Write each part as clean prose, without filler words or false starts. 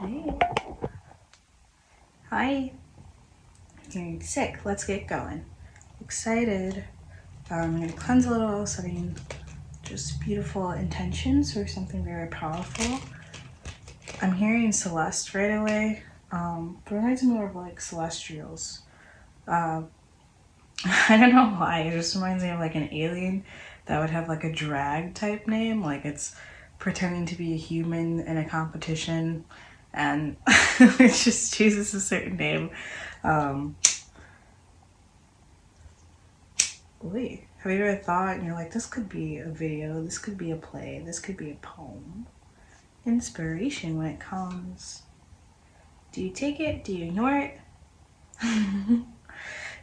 Hey. Hi. Getting sick. Let's get going. Excited. I'm going to cleanse a little, setting just beautiful intentions for something very powerful. I'm hearing Celeste right away. It reminds me more of like celestials. I don't know why. It just reminds me of like an alien that would have like a drag type name. Like it's pretending to be a human in a competition and it just chooses a certain name. Wait, have you ever thought and you're like, this could be a video, this could be a play, this could be a poem? Inspiration when it comes. Do you take it? Do you ignore it?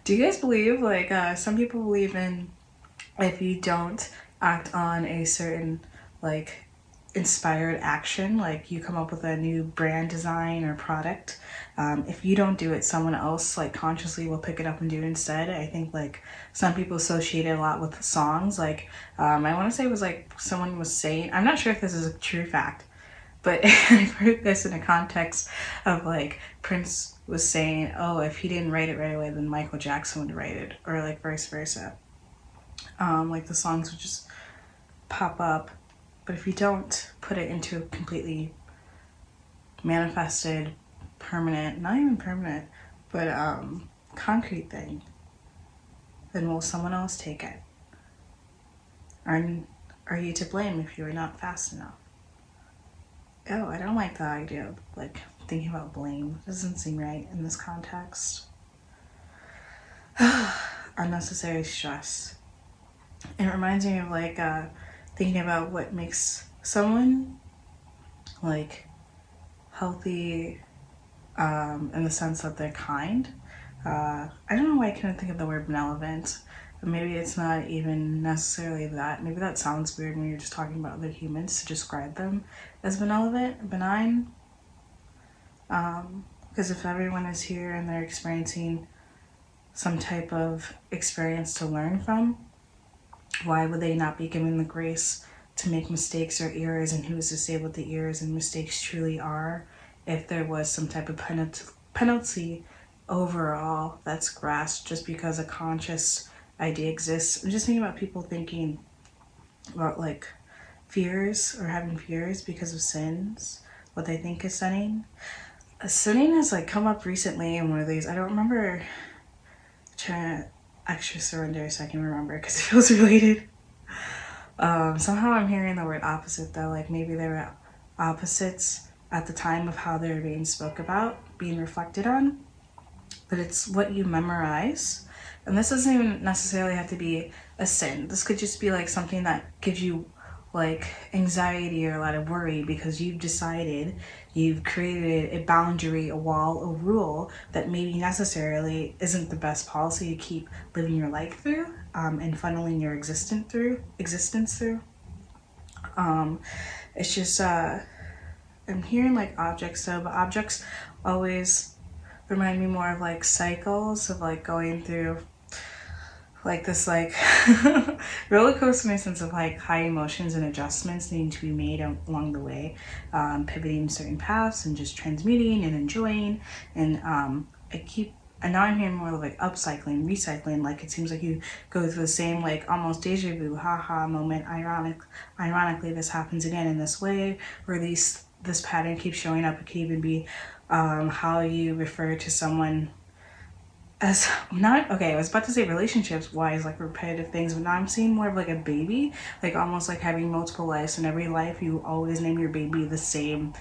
Do you guys believe, like, some people believe in if you don't act on a certain, like, inspired action, like you come up with a new brand design or product, if you don't do it, someone else like consciously will pick it up and do it instead. I think like some people associate it a lot with songs, like I want to say it was like someone was saying, I'm not sure if this is a true fact, but I've heard this in a context of like Prince was saying, oh, if he didn't write it right away, then Michael Jackson would write it, or like vice versa. Like the songs would just pop up. But if you don't put it into a completely manifested, permanent, not even permanent, but concrete thing, then will someone else take it? Are you to blame if you are not fast enough? Oh, I don't like the idea of like thinking about blame. It doesn't seem right in this context. Unnecessary stress. And it reminds me of like thinking about what makes someone like healthy in the sense that they're kind. I don't know why I couldn't think of the word benevolent. But maybe it's not even necessarily that. Maybe that sounds weird when you're just talking about other humans to describe them as benevolent, benign. Because if everyone is here and they're experiencing some type of experience to learn from, why would they not be given the grace to make mistakes or errors? And who's to say what the errors and mistakes truly are if there was some type of penalty overall that's grasped just because a conscious idea exists? I'm just thinking about people thinking about like fears or having fears because of sins, what they think is sinning. Sinning has like come up recently in one of these. I don't remember. Trying to extra surrender so I can remember because it feels related. Somehow I'm hearing the word opposite though, like maybe they were opposites at the time of how they were being spoke about, being reflected on. But it's what you memorize. And this doesn't even necessarily have to be a sin. This could just be like something that gives you like anxiety or a lot of worry because you've decided, you've created a boundary, a wall, a rule that maybe necessarily isn't the best policy to keep living your life through and funneling your existence through. It's just I'm hearing like objects though, but objects always remind me more of like cycles of like going through like this like roller coaster in a sense of like high emotions and adjustments needing to be made along the way, pivoting certain paths and just transmuting and enjoying. And and now I'm hearing more of like upcycling, recycling. Like it seems like you go through the same like almost deja vu, haha moment. Ironically, this happens again in this way, or this pattern keeps showing up. It could even be how you refer to someone as not okay. I was about to say relationships wise, like repetitive things, but now I'm seeing more of like a baby, like almost like having multiple lives. In every life, you always name your baby the same,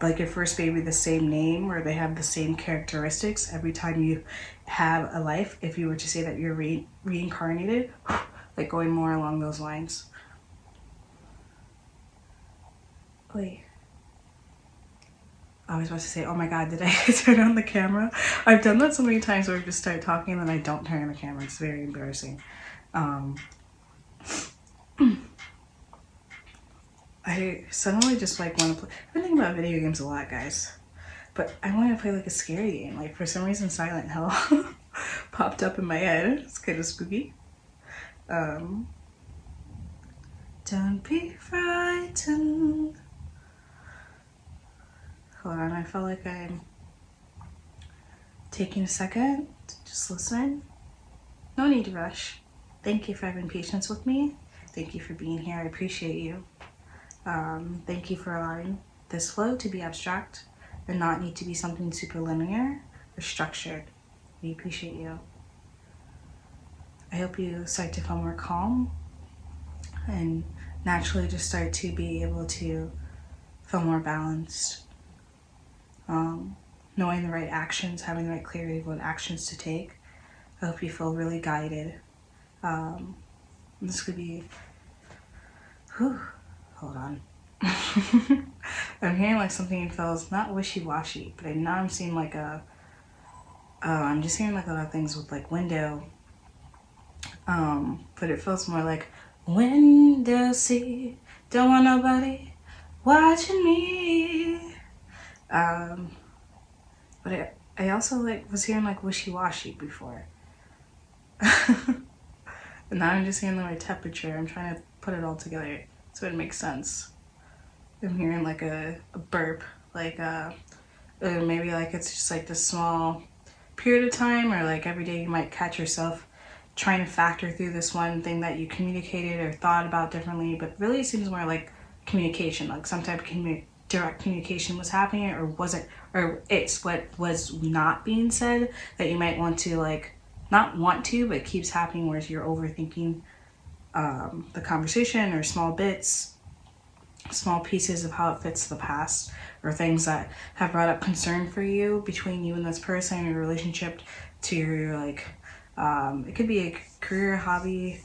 like your first baby the same name, or they have the same characteristics every time you have a life. If you were to say that you're reincarnated, like going more along those lines. Wait. I was about to say, oh my god, did I turn on the camera? I've done that so many times where I just start talking and then I don't turn on the camera. It's very embarrassing. I suddenly just like want to play. I've been thinking about video games a lot, guys. But I want to play like a scary game. Like for some reason Silent Hill popped up in my head. It's kind of spooky. Don't be frightened. Hold on, I feel like I'm taking a second to just listen. No need to rush. Thank you for having patience with me. Thank you for being here. I appreciate you. Thank you for allowing this flow to be abstract and not need to be something super linear or structured. We appreciate you. I hope you start to feel more calm and naturally just start to be able to feel more balanced. Knowing the right actions, having the right clarity of what actions to take. I hope you feel really guided. This could be, hold on. I'm hearing like something feels not wishy-washy, but now I'm seeing like I'm just hearing like a lot of things with like window. But it feels more like window seat, don't want nobody watching me. But I also like was hearing like wishy-washy before. And now I'm just hearing the right temperature. I'm trying to put it all together so it makes sense. I'm hearing like a burp, like maybe like it's just like this small period of time, or like every day you might catch yourself trying to factor through this one thing that you communicated or thought about differently, but really it seems more like communication, like some type of direct communication was happening, or was it, or it's what was not being said that you might want to like, not want to, but it keeps happening where you're overthinking the conversation or small bits, small pieces of how it fits the past, or things that have brought up concern for you between you and this person, your relationship to your like, it could be a career, hobby,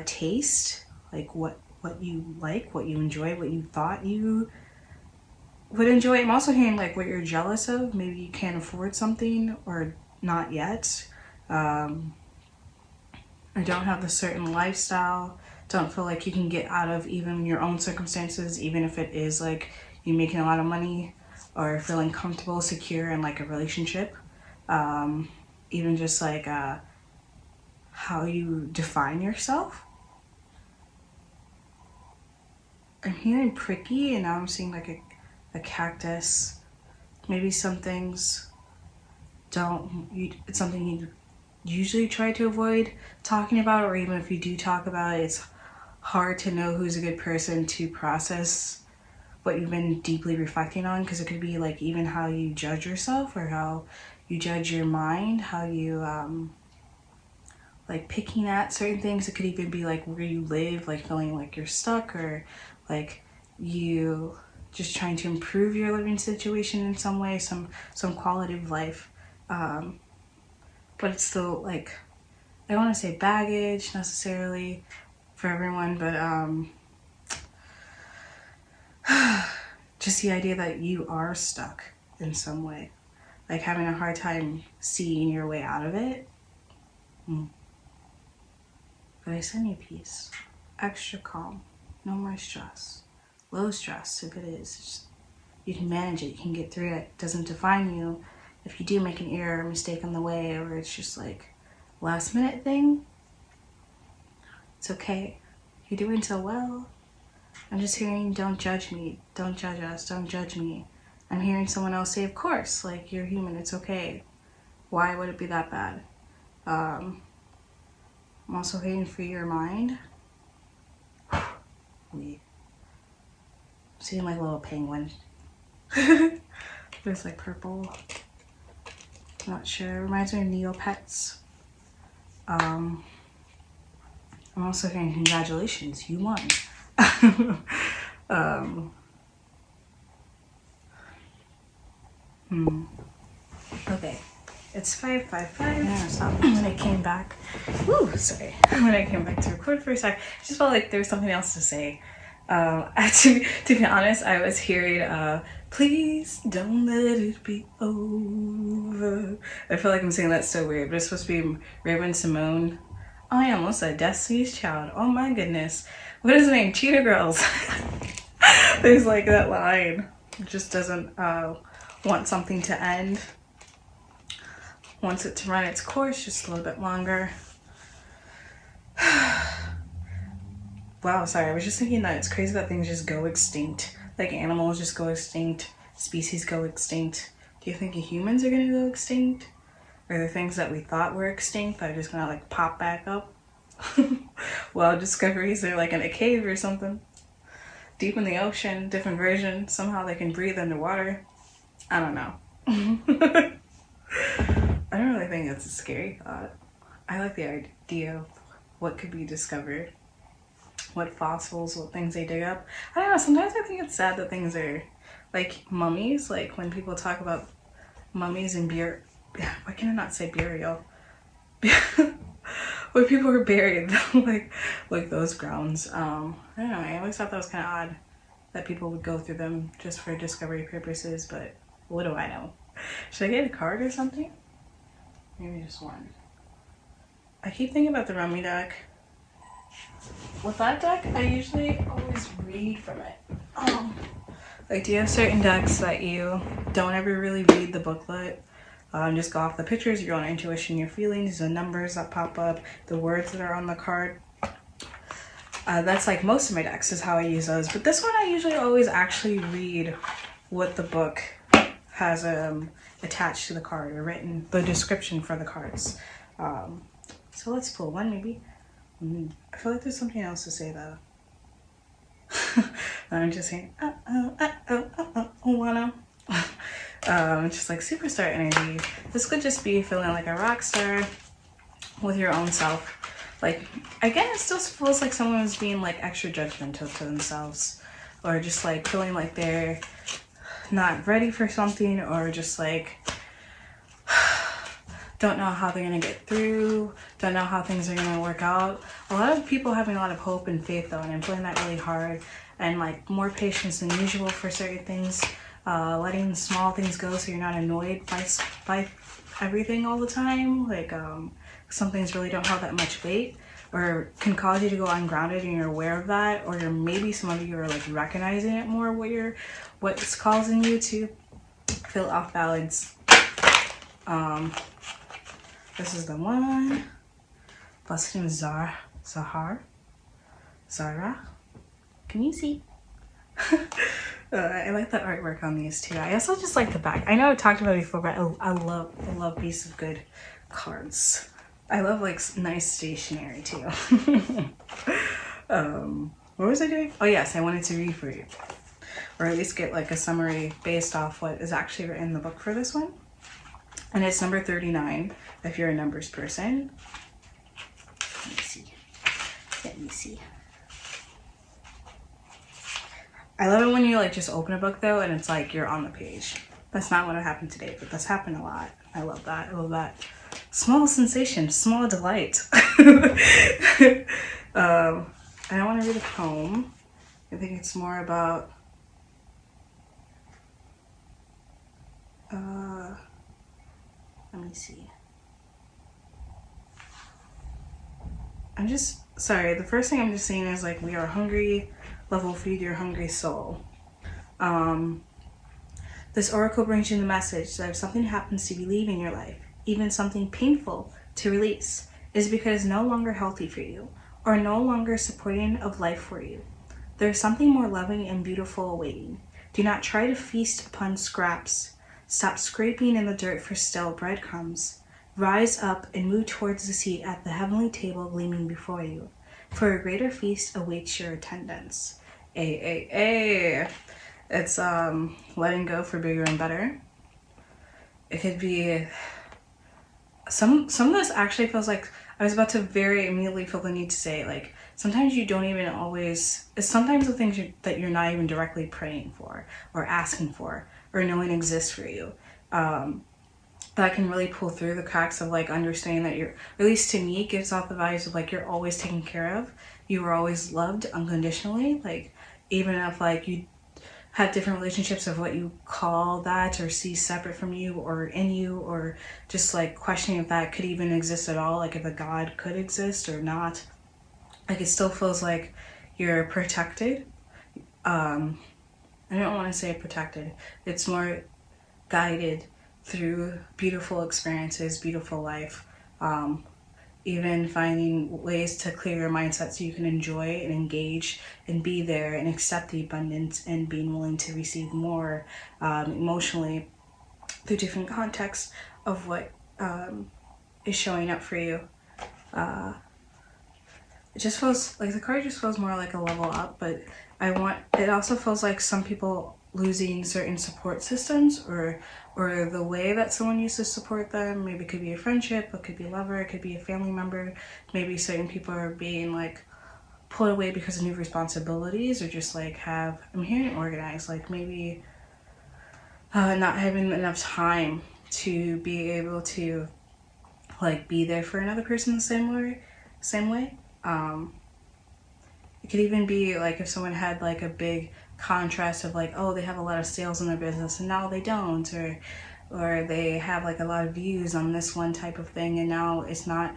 taste, like what you like, what you enjoy, what you thought you would enjoy. I'm also hearing like what you're jealous of. Maybe you can't afford something or not yet. Or don't have the certain lifestyle. Don't feel like you can get out of even your own circumstances, even if it is like you making a lot of money or feeling comfortable, secure in like a relationship. Even just like how you define yourself. I'm hearing pricky, and now I'm seeing like a cactus. Maybe some things it's something you usually try to avoid talking about, or even if you do talk about it, it's hard to know who's a good person to process what you've been deeply reflecting on, because it could be like even how you judge yourself or how you judge your mind, how you like picking at certain things. It could even be like where you live, like feeling like you're stuck, or like you just trying to improve your living situation in some way, some quality of life. But it's still like, I don't want to say baggage necessarily for everyone, but just the idea that you are stuck in some way, like having a hard time seeing your way out of it. But I send you peace, extra calm, no more stress, low stress if it is. Just, you can manage it, you can get through it. It doesn't define you. If you do make an error or mistake on the way, or it's just like last minute thing, it's okay. You're doing so well. I'm just hearing, don't judge me, don't judge us, don't judge me. I'm hearing someone else say, of course, like you're human, it's okay. Why would it be that bad? I'm also hearing for your mind. I'm seeing like a little penguin. There's like purple. I'm not sure. It reminds me of Neopets. I'm also hearing congratulations, you won. Okay, it's 5:55. Yeah, stop. When I came back, when I came back to record for a sec, I just felt like there was something else to say. To be honest, I was hearing, please don't let it be over. I feel like I'm saying that so weird, but it's supposed to be Raven Simone. Oh, I almost said Destiny's Child. Oh my goodness. What is the name? Cheetah Girls. There's like that line. It just doesn't want something to end. Wants it to run its course just a little bit longer. Wow, sorry, I was just thinking that it's crazy that things just go extinct. Like animals just go extinct, species go extinct, do you think humans are gonna go extinct? Or the things that we thought were extinct that are just gonna like pop back up? Well, discoveries are like in a cave or something. Deep in the ocean, different version. Somehow they can breathe underwater. I don't know. I don't really think that's a scary thought. I like the idea of what could be discovered. What fossils, what things they dig up. I don't know, sometimes I think it's sad that things are like mummies. Like when people talk about mummies and why can I not say burial? When people were buried, like those grounds. I don't know, I always thought that was kind of odd that people would go through them just for discovery purposes, but what do I know? Should I get a card or something? Maybe just one. I keep thinking about the rummy deck. With that deck, I usually always read from it. Like, do you have certain decks that you don't ever really read the booklet? Just go off the pictures, your own intuition, your feelings, the numbers that pop up, the words that are on the card. That's like most of my decks is how I use those. But this one I usually always actually read what the book has attached to the card or written, the description for the cards. So let's pull one maybe. I feel like there's something else to say though. I'm just saying, wanna. Just like superstar energy. This could just be feeling like a rock star with your own self. Like, again, it still feels like someone is being like extra judgmental to themselves, or just like feeling like they're not ready for something, or just like don't know how they're gonna get through, don't know how things are gonna work out. A lot of people having a lot of hope and faith though, and I'm feeling that really hard, and like more patience than usual for certain things. Letting small things go so you're not annoyed by everything all the time. Like some things really don't have that much weight or can cause you to go ungrounded, and you're aware of that, or maybe some of you are like recognizing it more, what's causing you to feel off balance. This is the one. Blessed name is Zara. Can you see? I like the artwork on these too. I also just like the back. I know I've talked about it before, but I love pieces of good cards. I love like nice stationery too. What was I doing? Oh yes, I wanted to read for you, or at least get like a summary based off what is actually written in the book for this one. And it's number 39 if you're a numbers person. Let me see. I love it when you like just open a book though and it's like you're on the page. That's not what happened today, but that's happened a lot. I love that. I love that. Small sensation, small delight. I don't want to read a poem. I think it's more about let me see. I'm just sorry, the first thing I'm just saying is like, we are hungry, love will feed your hungry soul. This oracle brings you the message that if something happens to be leaving your life, even something painful to release, is because it's no longer healthy for you or no longer supporting of life for you. There is something more loving and beautiful awaiting. Do not try to feast upon scraps. Stop scraping in the dirt for stale breadcrumbs. Rise up and move towards the seat at the heavenly table gleaming before you, for a greater feast awaits your attendance. It's letting go for bigger and better. It could be some of this actually feels like I was about to very immediately feel the need to say, like, sometimes you don't even always, it's sometimes the things that you're not even directly praying for or asking for or knowing exist for you. That can really pull through the cracks of like understanding that you're, at least to me, gives off the vibes of like you're always taken care of. You were always loved unconditionally. Like, even if like you have different relationships of what you call that or see separate from you or in you, or just like questioning if that could even exist at all, like if a God could exist or not, like it still feels like you're protected. I don't want to say protected, it's more guided through beautiful experiences, beautiful life. even finding ways to clear your mindset so you can enjoy and engage and be there and accept the abundance and being willing to receive more emotionally through different contexts of what is showing up for you. It just feels like the card just feels more like a level up, but it also feels like some people losing certain support systems or the way that someone used to support them. Maybe it could be a friendship, it could be a lover, it could be a family member. Maybe certain people are being like pulled away because of new responsibilities, or just like I'm hearing organized, like maybe not having enough time to be able to like be there for another person the same way. It could even be like if someone had like a big contrast of like, oh, they have a lot of sales in their business and now they don't, or they have like a lot of views on this one type of thing and now it's not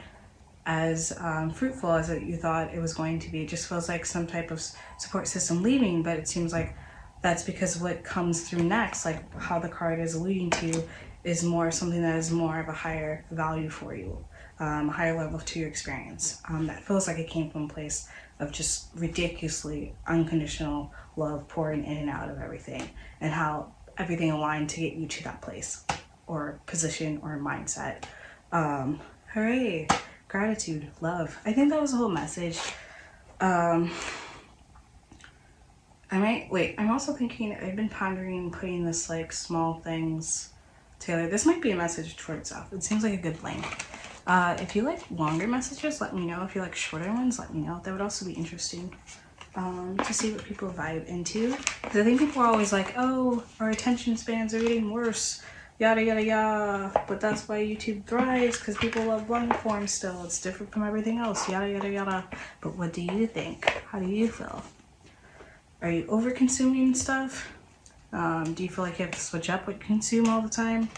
as fruitful as you thought it was going to be. It just feels like some type of support system leaving, but it seems like that's because what comes through next, like how the card is alluding to, is more something that is more of a higher value for you, a higher level to your experience. That feels like it came from a place of just ridiculously unconditional love pouring in and out of everything, and how everything aligned to get you to that place or position or mindset. Hooray, gratitude, love. I think that was the whole message. I'm also thinking, I've been pondering putting this like small things together. This might be a message for itself. It seems like a good length. If you like longer messages, let me know. If you like shorter ones, let me know. That would also be interesting to see what people vibe into. Because I think people are always like, oh, our attention spans are getting worse, yada yada yada. But that's why YouTube thrives, because people love long form still. It's different from everything else, yada yada yada. But what do you think? How do you feel? Are you over consuming stuff? Do you feel like you have to switch up what you consume all the time?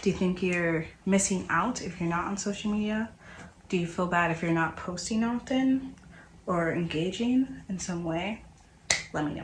Do you think you're missing out if you're not on social media? Do you feel bad if you're not posting often or engaging in some way? Let me know.